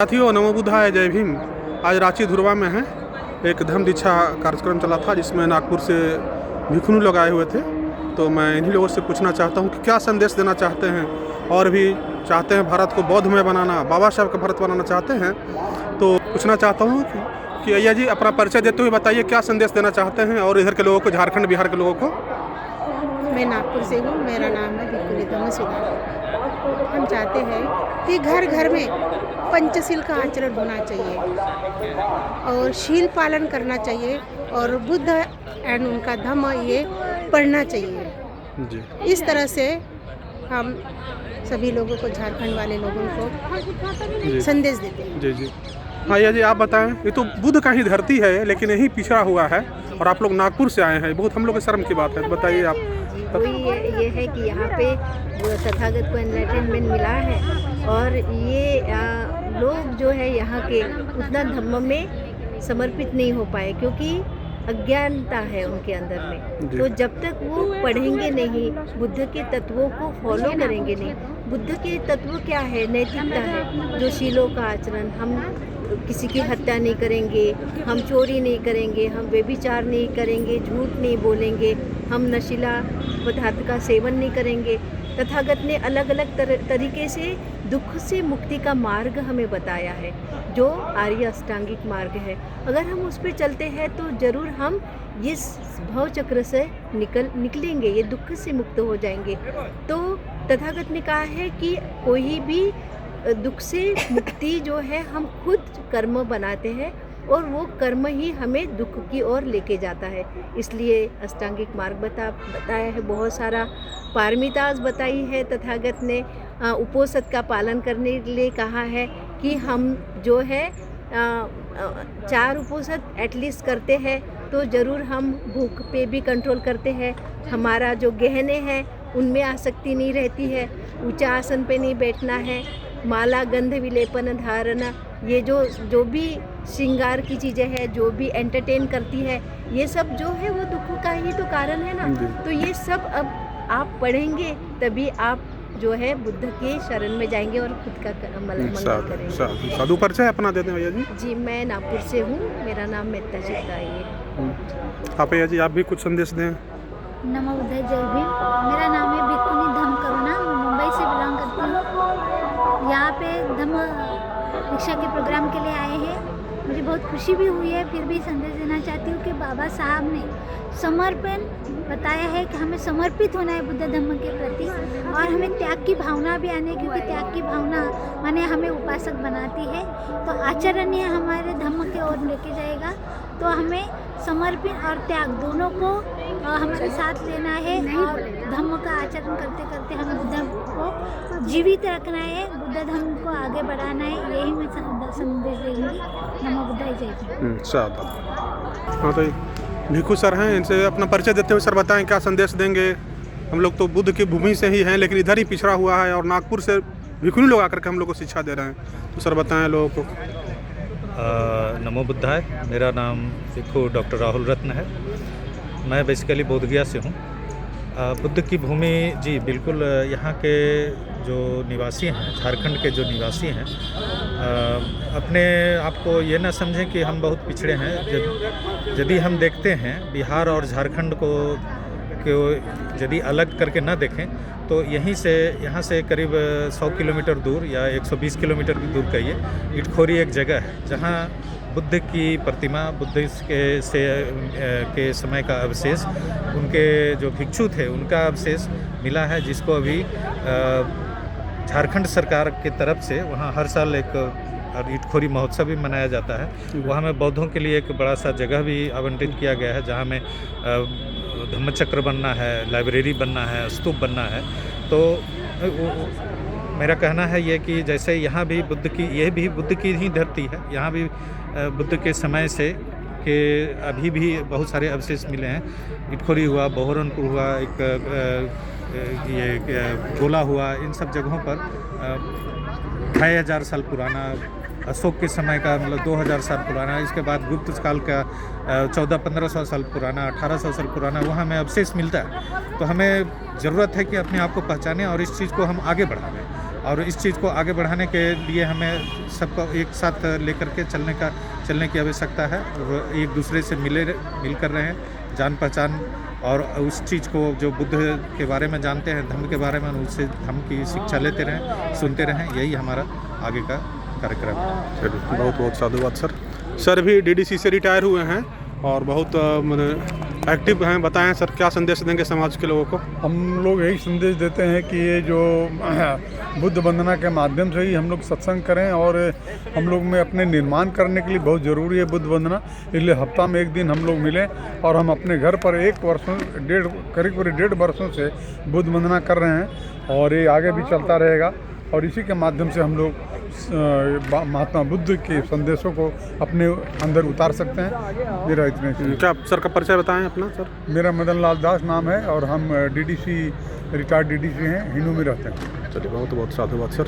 साथियों, नमो बुद्धाय, जय भीम। आज रांची धुरवा में है एक धम्म दीक्षा कार्यक्रम चला था जिसमें नागपुर से भिखुनु लोग आए हुए थे। तो मैं इन्हीं लोगों से पूछना चाहता हूँ कि क्या संदेश देना चाहते हैं और भी चाहते हैं भारत को बौद्धमय बनाना, बाबा साहब का भारत बनाना चाहते हैं। तो पूछना चाहता हूँ कि अय्या जी, अपना परिचय देते हुए बताइए क्या संदेश देना चाहते हैं और इधर के लोगों को, झारखंड बिहार के लोगों को। मैं नागपुर से हूँ, मेरा नाम है भिखुनी धम्मसुधा। हम चाहते हैं कि घर घर में पंचशील का आचरण होना चाहिए और शील पालन करना चाहिए और बुद्ध एंड उनका धम्म ये पढ़ना चाहिए जी। इस तरह से हम सभी लोगों को, झारखंड वाले लोगों को संदेश देते हैं। जी जी। हाँ अय्या जी, आप बताएं, ये तो बुद्ध का ही धरती है लेकिन यही पिछड़ा हुआ है और आप लोग नागपुर से आए हैं, बहुत हम लोग के शर्म की बात है। तो बताइए आप। वही ये है कि यहाँ पे तथागत को एनलाइटनमेंट मिला है और ये लोग जो है यहाँ के उतना धम्म में समर्पित नहीं हो पाए क्योंकि अज्ञानता है उनके अंदर में। तो जब तक वो पढ़ेंगे नहीं, बुद्ध के तत्वों को फॉलो करेंगे नहीं, बुद्ध के तत्व क्या है, नैतिकता है, जो शीलों का आचरण, हम किसी की हत्या नहीं करेंगे, हम चोरी नहीं करेंगे, हम व्यभिचार नहीं करेंगे, झूठ नहीं बोलेंगे, हम नशीला पदार्थ का सेवन नहीं करेंगे। तथागत ने अलग अलग तरीके से दुख से मुक्ति का मार्ग हमें बताया है, जो आर्य अष्टांगिक मार्ग है। अगर हम उस पर चलते हैं तो ज़रूर हम इस भव चक्र से निकलेंगे, ये दुख से मुक्त हो जाएंगे। तो तथागत ने कहा है कि कोई भी दुख से मुक्ति जो है हम खुद कर्म बनाते हैं और वो कर्म ही हमें दुख की ओर लेके जाता है। इसलिए अष्टांगिक मार्ग बताया है, बहुत सारा पारमितास बताई है तथागत ने। उपोषद का पालन करने के लिए कहा है कि हम जो है 4 उपोषद एटलीस्ट करते हैं तो ज़रूर हम भूख पे भी कंट्रोल करते हैं, हमारा जो गहने हैं उनमें आसक्ति नहीं रहती है, ऊंचा आसन पे नहीं बैठना है, माला गंध विलेपन धारणा, ये जो भी श्रृंगार की चीज़ें हैं, जो भी एंटरटेन करती है, ये सब जो है वो दुख का ही तो कारण है ना। तो ये सब अब आप पढ़ेंगे तभी आप जो है बुद्ध के शरण में जाएंगे और खुद का मंगल करेंगे। साधु परिचय अपना देते हैं अय्या जी। जी, मैं नागपुर से हूँ, मेरा नाम मेहता चित्ता है। आप अय्या जी, आप भी कुछ संदेश दें। नमो बुद्धाय, जय भीम। मेरा नाम है भिखुनी धम्म करुणा, मुंबई से बिलोंग करती हूँ। यहाँ पे धम्म दीक्षा के प्रोग्राम के लिए आए हैं, मुझे बहुत खुशी भी हुई है। फिर भी संदेश देना चाहती हूँ कि बाबा साहब ने समर्पण बताया है कि हमें समर्पित होना है बुद्ध धम्म के प्रति और हमें त्याग की भावना भी आनी है, क्योंकि त्याग की भावना माने हमें उपासक बनाती है। तो आचरण ही हमारे धम्म की ओर लेके जाएगा। तो हमें समर्पण और त्याग दोनों को हमारे साथ लेना है और धम्म का आचरण करते करते हमें बुद्ध को जीवित रखना है, बुद्ध धम्म को आगे बढ़ाना है। यही मैं संदेश देंगी। नमो बुद्धाय, जय भीम। हाँ, तो भिखु सर हैं, इनसे अपना परिचय देते हुए सर बताएं क्या संदेश देंगे। हम लोग तो बुद्ध की भूमि से ही हैं लेकिन इधर ही पिछड़ा हुआ है और नागपुर से भिखुनी लोग आकर के हम लोग को शिक्षा दे रहे हैं। तो सर बताएं लोगों को। नमो बुद्धाय, मेरा नाम भिखु डॉक्टर राहुल रत्न है। मैं बेसिकली बोधगया से हूँ। बुद्ध की भूमि, जी बिल्कुल। यहाँ के जो निवासी हैं, झारखंड के जो निवासी हैं, अपने आप को ये ना समझें कि हम बहुत पिछड़े हैं। यदि हम देखते हैं बिहार और झारखंड को यदि अलग करके ना देखें तो यहाँ से करीब 100 किलोमीटर दूर या 120 किलोमीटर दूर का ये इटखोरी एक जगह है जहाँ बुद्ध की प्रतिमा, बुद्ध के समय का अवशेष, उनके जो भिक्षु थे उनका अवशेष मिला है, जिसको अभी झारखंड सरकार की तरफ से वहाँ हर साल एक इटखोरी महोत्सव भी मनाया जाता है। वहाँ में बौद्धों के लिए एक बड़ा सा जगह भी आवंटित किया गया है जहाँ में धम्मचक्र बनना है, लाइब्रेरी बनना है, स्तूप बनना है। तो मेरा कहना है ये कि जैसे यहाँ भी ये भी बुद्ध की ही धरती है, यहाँ भी बुद्ध के समय से के अभी भी बहुत सारे अवशेष मिले हैं। इटखोरी हुआ, बहोरनपुर हुआ, ये गोला हुआ, इन सब जगहों पर 2500 साल पुराना, अशोक के समय का मतलब 2000 साल पुराना, इसके बाद गुप्त काल का 1400-1500 साल पुराना, 1800 साल पुराना वहाँ हमें अवशेष मिलता है। तो हमें ज़रूरत है कि अपने आप को पहचानें और इस चीज़ को हम आगे बढ़ाएं और इस चीज़ को आगे बढ़ाने के लिए हमें सबको एक साथ लेकर के चलने की आवश्यकता है। और एक दूसरे से मिल कर रहे हैं, जान पहचान, और उस चीज़ को जो बुद्ध के बारे में जानते हैं, धम्म के बारे में, उससे धम्म की शिक्षा लेते रहें, सुनते रहें। यही हमारा आगे का कार्यक्रम है। चलिए, बहुत बहुत साधुवाद सर। सर भी डीडीसी से रिटायर हुए हैं और बहुत एक्टिव हैं। बताएं सर, क्या संदेश देंगे समाज के लोगों को? हम लोग यही संदेश देते हैं कि ये जो बुद्ध वंदना के माध्यम से ही हम लोग सत्संग करें, और हम लोग में अपने निर्माण करने के लिए बहुत ज़रूरी है बुद्ध वंदना। इसलिए हफ्ता में एक दिन हम लोग मिलें, और हम अपने घर पर करीब 1.5 वर्षों से बुद्ध वंदना कर रहे हैं, और ये आगे भी चलता रहेगा। और इसी के माध्यम से हम लोग महात्मा बुद्ध के संदेशों को अपने अंदर उतार सकते हैं। मेरा इतने ही। क्या सर का परिचय बताएं अपना? सर, मेरा मदन लाल दास नाम है, और हम डीडीसी रिटायर्ड डीडीसी हैं, हिनू में रहते हैं। चलिए, बहुत बहुत साधुवाद सर।